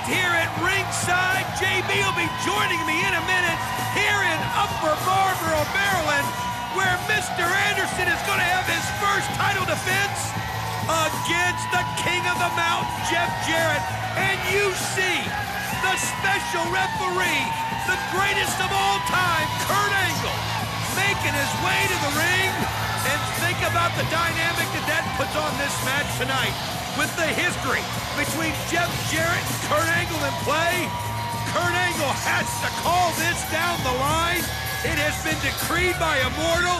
here at ringside. JB will be joining me in a minute here in Upper Marlboro, Maryland, where Mr. Anderson is going to have his first title defense against the King of the Mountain, Jeff Jarrett. And you see the special referee, the greatest of all time, Kurt Angle, making his way to the ring. And think about the dynamic that puts on this match tonight. With the history between Jeff Jarrett and Kurt Angle in play, Kurt Angle has to call this down the line. It has been decreed by Immortal.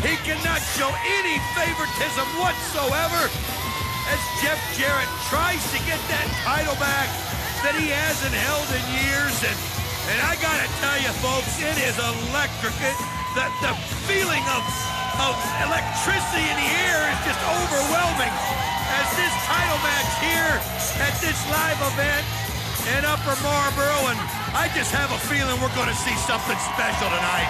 He cannot show any favoritism whatsoever as Jeff Jarrett tries to get that title back that he hasn't held in years. And I gotta tell you, folks, it is electric. The feeling of electricity in the air is just overwhelming as this title match here at this live event in Upper Marlboro, and I just have a feeling we're going to see something special tonight.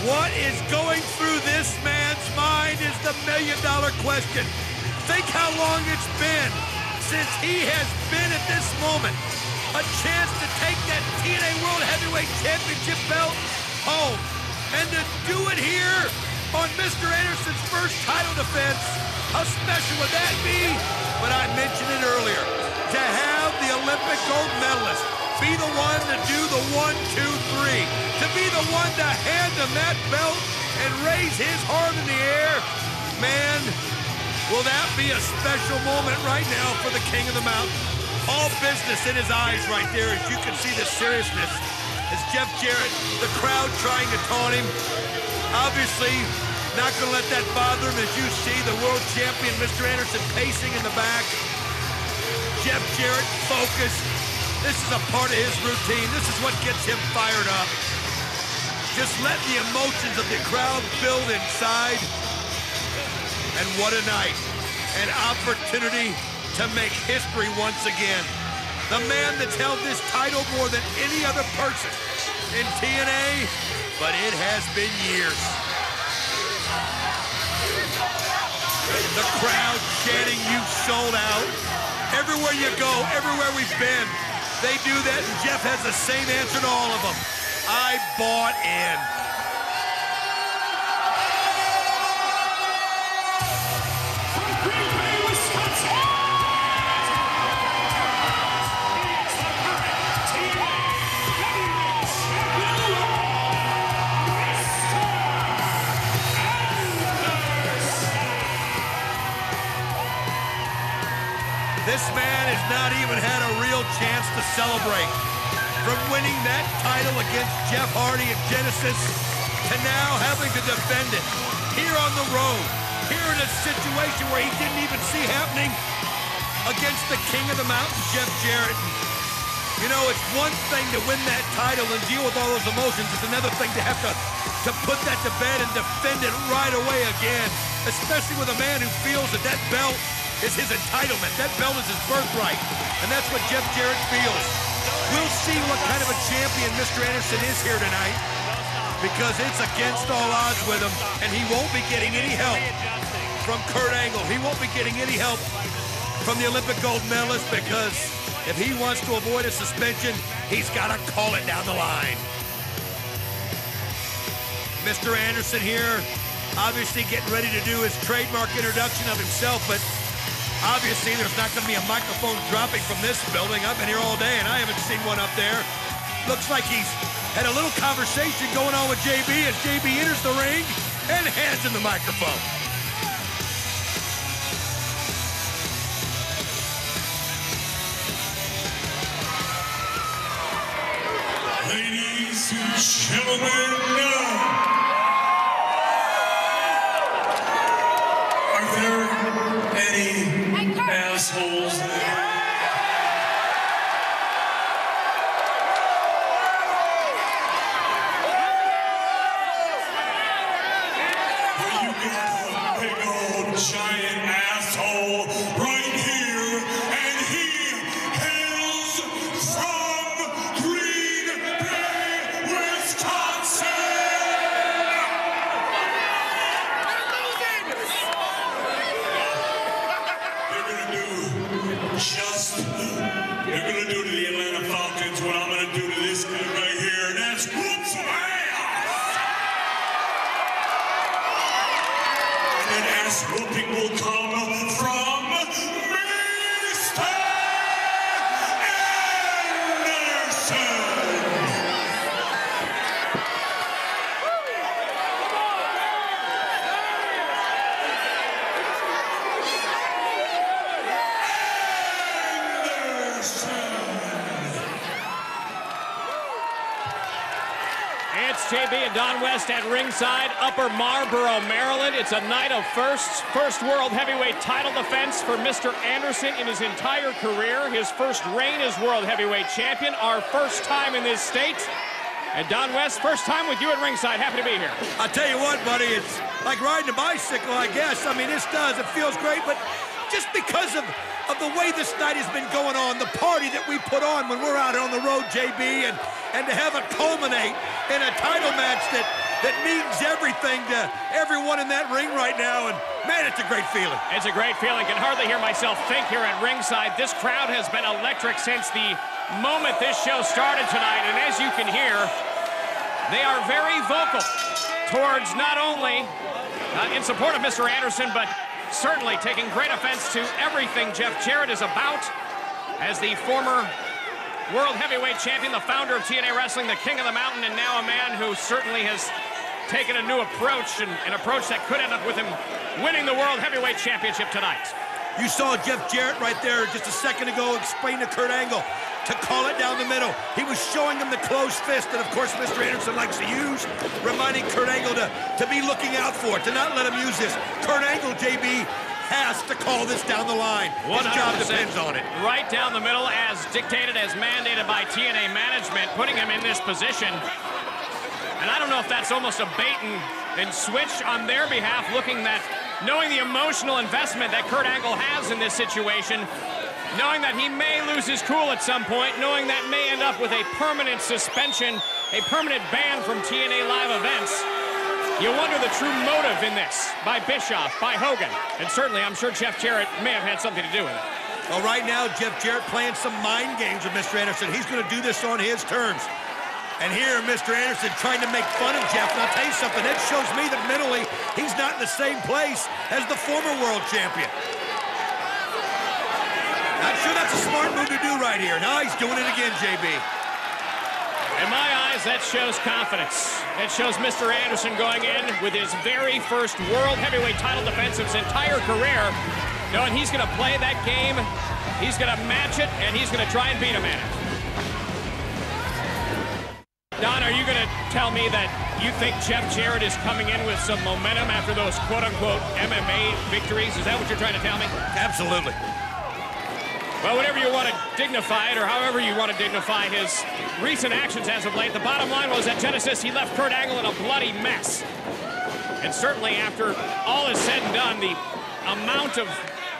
What is going through this man's mind is the million-dollar question. Think how long it's been since he has been at this moment. A chance to take that TNA World Heavyweight Championship belt home. And to do it here on Mr. Anderson's first title defense, how special would that be? But I mentioned it earlier, to have the Olympic gold medalist be the one to do the 1, 2, 3, to be the one to hand him that belt and raise his arm in the air. Man, will that be a special moment right now for the King of the Mountain. All business in his eyes right there, as you can see the seriousness. As Jeff Jarrett, the crowd trying to taunt him. Obviously, not gonna let that bother him, as you see the world champion, Mr. Anderson, pacing in the back. Jeff Jarrett focused. This is a part of his routine. This is what gets him fired up. Just let the emotions of the crowd build inside. And what a night. An opportunity to make history once again. The man that's held this title more than any other person in TNA, but it has been years. The crowd chanting, "You sold out." Everywhere you go, everywhere we've been, they do that, and Jeff has the same answer to all of them. I bought in. From Green Bay, Wisconsin, it's the current TNA Heavyweight Champion, Mr. Anderson. This man has not even had a real chance to celebrate. From winning that title against Jeff Hardy at Genesis to now having to defend it here on the road, here in a situation where he didn't even see happening against the King of the Mountain, Jeff Jarrett. You know, it's one thing to win that title and deal with all those emotions. It's another thing to have to put that to bed and defend it right away again, especially with a man who feels that that belt is his entitlement. That belt is his birthright, and that's what Jeff Jarrett feels. We'll see what kind of a champion Mr. Anderson is here tonight, because it's against all odds with him, and he won't be getting any help from Kurt Angle. He won't be getting any help from the Olympic gold medalist, because if he wants to avoid a suspension, he's got to call it down the line. Mr. Anderson here, obviously getting ready to do his trademark introduction of himself, but obviously, there's not going to be a microphone dropping from this building. I've been here all day, and I haven't seen one up there. Looks like he's had a little conversation going on with JB as JB enters the ring and hands him the microphone. Ladies and gentlemen, are there any assholes there? Well, you got a big old giant asshole right here, and he hails from Green Bay, Wisconsin! You're gonna do to the Atlanta Falcons what I'm gonna do to this guy right here, and that's whoop some ass! And that ass whooping will come from Mr. Anderson! It's JB and Don West at ringside, Upper Marlboro, Maryland. It's a night of first world heavyweight title defense for Mr. Anderson in his entire career. His first reign as world heavyweight champion, our first time in this state. And Don West, first time with you at ringside. Happy to be here. I tell you what, buddy, it's like riding a bicycle, I guess. I mean, this does. It feels great, but just because of the way this night has been going on, the party that we put on when we're out on the road, JB, and to have it culminate in a title match that means everything to everyone in that ring right now, and man, it's a great feeling. It's a great feeling. Can hardly hear myself think here at ringside. This crowd has been electric since the moment this show started tonight, and as you can hear, they are very vocal towards not only in support of Mr. Anderson, but certainly taking great offense to everything Jeff Jarrett is about as the former world heavyweight champion, the founder of TNA Wrestling, the king of the mountain, and now a man who certainly has taken a new approach, and an approach that could end up with him winning the world heavyweight championship tonight. You saw Jeff Jarrett right there just a second ago explain to Kurt Angle to call it down the middle. He was showing him the closed fist that, of course, Mr. Anderson likes to use, reminding Kurt Angle to be looking out for it, to not let him use this. Kurt Angle, JB, has to call this down the line. His job depends on it. Right down the middle, as dictated, as mandated by TNA management, putting him in this position. And I don't know if that's almost a bait and switch on their behalf, knowing the emotional investment that Kurt Angle has in this situation, knowing that he may lose his cool at some point, knowing that may end up with a permanent suspension, a permanent ban from TNA live events. You wonder the true motive in this by Bischoff, by Hogan, and certainly I'm sure Jeff Jarrett may have had something to do with it. Well, right now, Jeff Jarrett playing some mind games with Mr. Anderson. He's going to do this on his terms. And here, Mr. Anderson trying to make fun of Jeff. And I'll tell you something, that shows me that mentally he's not in the same place as the former world champion. Not sure that's a smart move to do right here. Now he's doing it again, JB. In my eyes, that shows confidence. It shows Mr. Anderson going in with his very first world heavyweight title defense of his entire career, knowing he's going to play that game, he's going to match it, and he's going to try and beat him at it. Don, are you going to tell me that you think Jeff Jarrett is coming in with some momentum after those quote-unquote MMA victories? Is that what you're trying to tell me? Absolutely. Well, whatever you want to dignify it, or however you want to dignify his recent actions as of late, the bottom line was at Genesis, he left Kurt Angle in a bloody mess. And certainly after all is said and done, the amount of,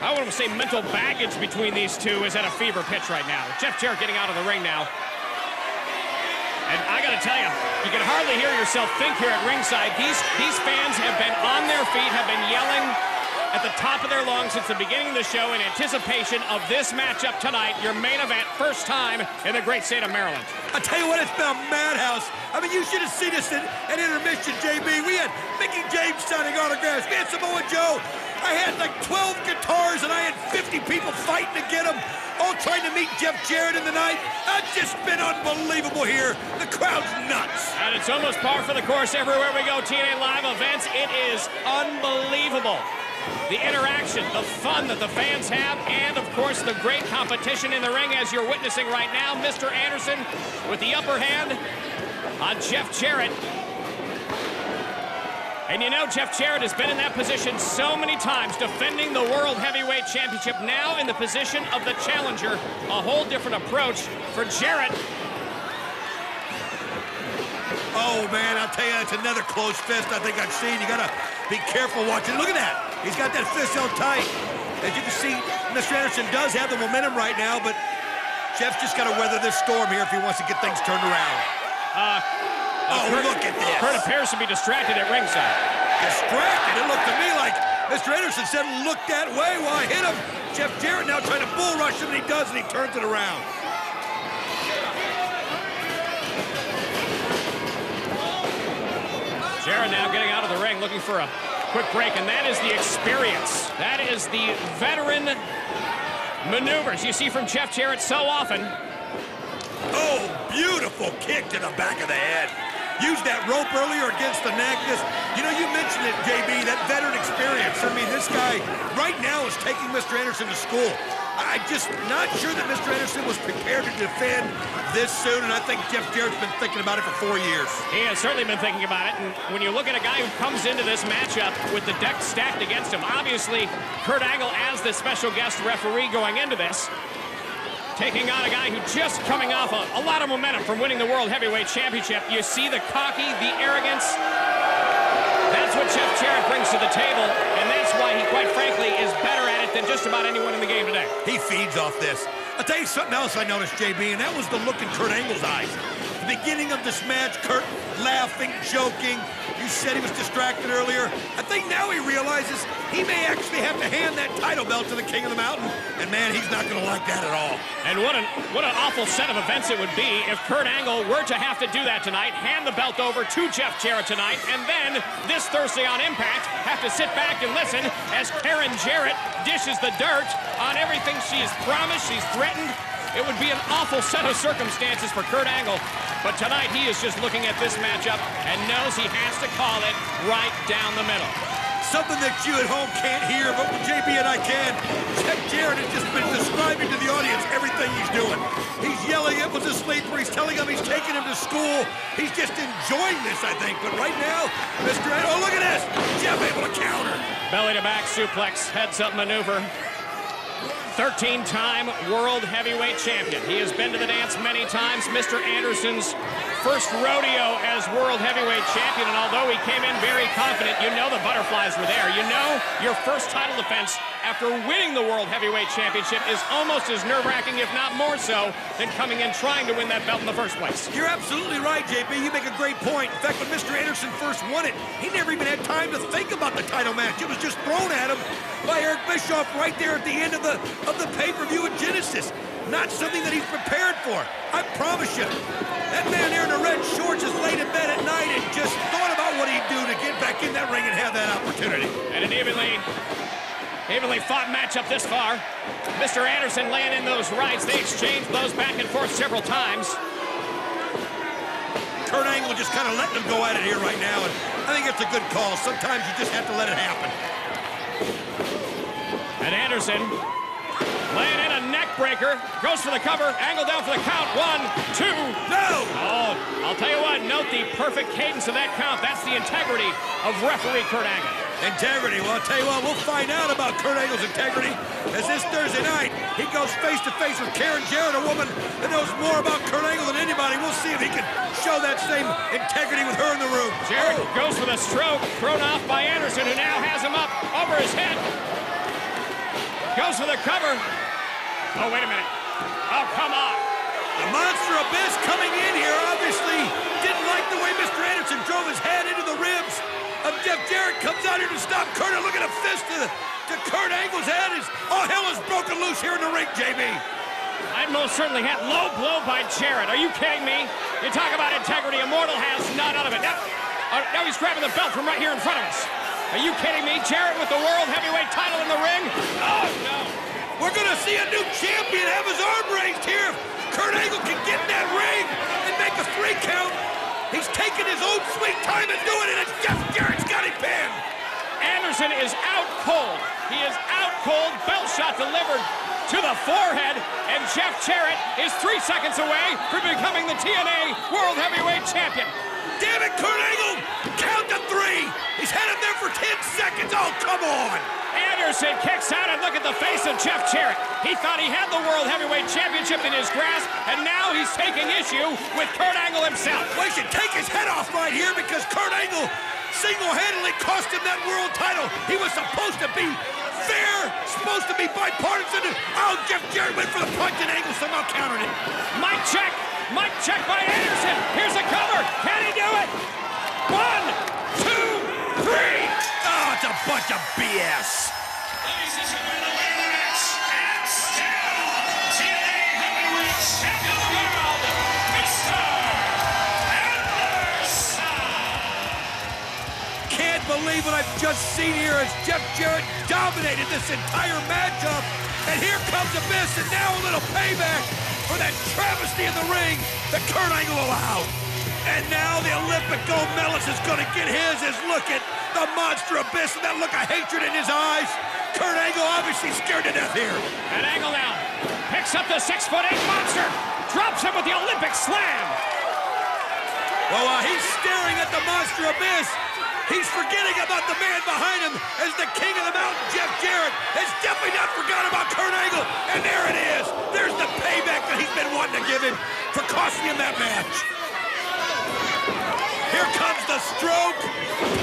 I want to say, mental baggage between these two is at a fever pitch right now. Jeff Jarrett getting out of the ring now. And I got to tell you, you can hardly hear yourself think here at ringside. These fans have been on their feet, have been yelling at the top of their lungs since the beginning of the show in anticipation of this matchup tonight, your main event, first time in the great state of Maryland. I tell you what, it's been a madhouse. I mean, you should have seen us at intermission, JB. We had Mickey James signing autographs. We had Samoa Joe. I had like 12 guitars, and I had 50 people fighting to get them, all trying to meet Jeff Jarrett in the night. It's just been unbelievable here. The crowd's nuts. And it's almost par for the course everywhere we go. TNA Live events, it is unbelievable. The interaction, the fun that the fans have, and, of course, the great competition in the ring as you're witnessing right now. Mr. Anderson with the upper hand, on Jeff Jarrett. And you know, Jeff Jarrett has been in that position so many times, defending the World Heavyweight Championship, now in the position of the challenger. A whole different approach for Jarrett. Oh, man, I'll tell you, that's another close fist I think I've seen. You got to be careful watching. Look at that. He's got that fist held tight. As you can see, Mr. Anderson does have the momentum right now, but Jeff's just got to weather this storm here if he wants to get things turned around. Look at this. Kurt appears to be distracted at ringside. Distracted? It looked to me like Mr. Anderson said look that way while I hit him. Jeff Jarrett now trying to bull rush him, and he does, and he turns it around. Jarrett now getting out of the ring, looking for a quick break, and that is the experience. That is the veteran maneuvers you see from Jeff Jarrett so often. Oh, beautiful kick to the back of the head. Used that rope earlier against the neck. You know, you mentioned it, JB, that veteran experience. I mean, this guy right now is taking Mr. Anderson to school. I'm just not sure that Mr. Anderson was prepared to defend this soon, and I think Jeff Jarrett's been thinking about it for 4 years. He has certainly been thinking about it, and when you look at a guy who comes into this matchup with the deck stacked against him, obviously Kurt Angle as the special guest referee going into this, taking on a guy who just coming off a lot of momentum from winning the World Heavyweight Championship. You see the cocky, the arrogance. That's what Jeff Jarrett brings to the table, and that's why he, quite frankly, is better at it than just about anyone in the game today. He feeds off this. I'll tell you something else I noticed, JB, and that was the look in Kurt Angle's eyes. The beginning of this match, Kurt laughing, joking. You said he was distracted earlier. I think now he realizes he may actually have to hand that title belt to the King of the Mountain, and man, he's not going to like that at all. And what an awful set of events it would be if Kurt Angle were to have to do that tonight, hand the belt over to Jeff Jarrett tonight, and then this Thursday on Impact have to sit back and listen as Karen Jarrett dishes the dirt on everything she's promised, she's threatened. It would be an awful set of circumstances for Kurt Angle, but tonight he is just looking at this matchup and knows he has to call it right down the middle. Something that you at home can't hear, but JB and I can. Jeff Jarrett has just been describing to the audience everything he's doing. He's yelling at was a sleeper. He's telling him he's taking him to school. He's just enjoying this, I think. But right now, Mr. Oh, look at this. Jeff able to counter. Belly to back suplex, heads up maneuver. 13-time World Heavyweight Champion. He has been to the dance many times. Mr. Anderson's first rodeo as World Heavyweight Champion, and although he came in very confident, you know the butterflies were there. You know your first title defense after winning the World Heavyweight Championship is almost as nerve-wracking, if not more so, than coming in trying to win that belt in the first place. You're absolutely right, JB. You make a great point. In fact, when Mr. Anderson first won it, he never even had time to think about the title match. It was just thrown at him by Eric Bischoff right there at the end of the pay-per-view at Genesis. Not something that he's prepared for. I promise you. That man there in the red shorts is laid in bed at night and just thought about what he'd do to get back in that ring and have that opportunity. And an evenly fought matchup this far. Mr. Anderson laying in those rights. They exchanged those back and forth several times. Kurt Angle just kind of letting them go at it here right now, and I think it's a good call. Sometimes you just have to let it happen. And Anderson laying in a neck breaker, goes for the cover, Angle down for the count, 1, 2. No! Oh, I'll tell you what, note the perfect cadence of that count. That's the integrity of referee Kurt Angle. Integrity, well, I'll tell you what, we'll find out about Kurt Angle's integrity as this Thursday night, he goes face-to-face with Karen Jarrett, a woman that knows more about Kurt Angle than anybody. We'll see if he can show that same integrity with her in the room. Jarrett goes for the stroke, thrown off by Anderson, who now has him up over his head. Goes for the cover. Oh, wait a minute. Oh, come on. The Monster Abyss coming in here obviously didn't like the way Mr. Anderson drove his head into the ribs of Jeff Jarrett. Comes out here to stop Kurt. And look at a fist to Kurt Angle's head. All hell is broken loose here in the ring, JB. I most certainly had low blow by Jarrett. Are you kidding me? You talk about integrity. Immortal has none of it. Now he's grabbing the belt from right here in front of us. Are you kidding me? Jarrett with the World Heavyweight title in the ring? Oh, no. We're going to see a new champion have his arm raised here. Kurt Angle can get in that ring and make a 3 count. He's taking his own sweet time and doing it, and Jeff Jarrett's got him pinned. Anderson is out cold. He is out cold. Belt shot delivered to the forehead, and Jeff Jarrett is 3 seconds away from becoming the TNA World Heavyweight Champion. Damn it, Kurt Angle! Count to 3! He's had him there for 10 seconds! Oh, come on! Anderson kicks out, and look at the face of Jeff Jarrett. He thought he had the World Heavyweight Championship in his grasp, and now he's taking issue with Kurt Angle himself. Well, he should take his head off right here because Kurt Angle single-handedly cost him that world title. He was supposed to be fair, supposed to be bipartisan. Oh, Jeff Jarrett went for the punch, and Angle somehow countered it. Mic check. Mic check by Anderson. Here's a cover. Can he do it? 1, 2, 3. Oh, it's a bunch of BS. Ladies and gentlemen, the winner of the match, and still TNA Heavyweight Champion of the World, Mr. Anderson. Can't believe what I've just seen here as Jeff Jarrett dominated this entire matchup. And here comes Abyss, and now a little payback for that travesty in the ring that Kurt Angle allowed. And now the Olympic gold medalist is going to get his look at the monster Abyss and that look of hatred in his eyes. Kurt Angle obviously scared to death here. And Angle now picks up the 6'8" monster, drops him with the Olympic slam. Well, while he's staring at the monster Abyss, he's forgetting about the man behind him as the king of the mountain, Jeff Jarrett, has definitely not forgotten about Kurt Angle. And there it is. There's the payback that he's been wanting to give him for costing him that match. Here comes the stroke.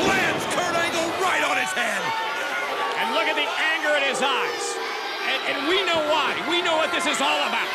Lands Kurt Angle right on his head. And look at the anger in his eyes. And we know why. We know what this is all about.